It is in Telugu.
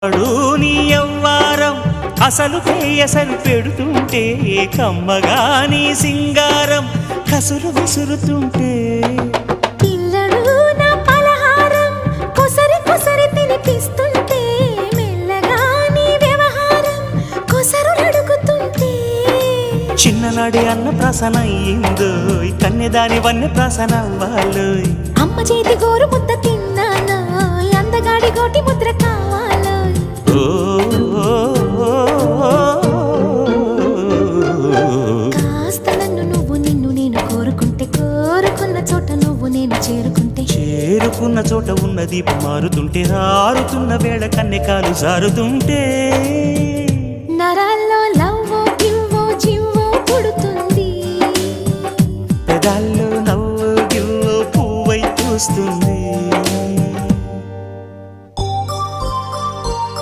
నీ యవ్వారం అసలు కేయసలు పెడుతుంటే కమ్మగా నీ సింగారం కసురు విసురుతుంటే పిల్లడు నా పలహారం కొసరి కొసరి తినిపిస్తుంటే మెల్లగా నీ వ్యవహారం కొసరు అడుగుతుంటే చిన్ననాడి అన్న ప్రసన అయ్యిందో కన్నెదాని వన్నె ప్రసన అవ్వాలోయ్ అమ్మ చేతి గోరు ముద్ద తిన్నాను అందగాడి గోటి ముద్ర కావాలో కాస్త నన్ను నువ్వు నిన్ను నేను కోరుకుంటే కోరుకున్న చోట నువ్వు నేను చేరుకుంటే చేరుకున్న చోట ఉన్న దీపం మారుతుంటే రారుతున్న వేళ కన్నెకాలు జారుతుంటే నరాల్లో లవ్వో గివ్వో జివ్వో పుడుతుంది పెదాల్లో నవ్వు గివ్వో పువ్వై చూస్తుంది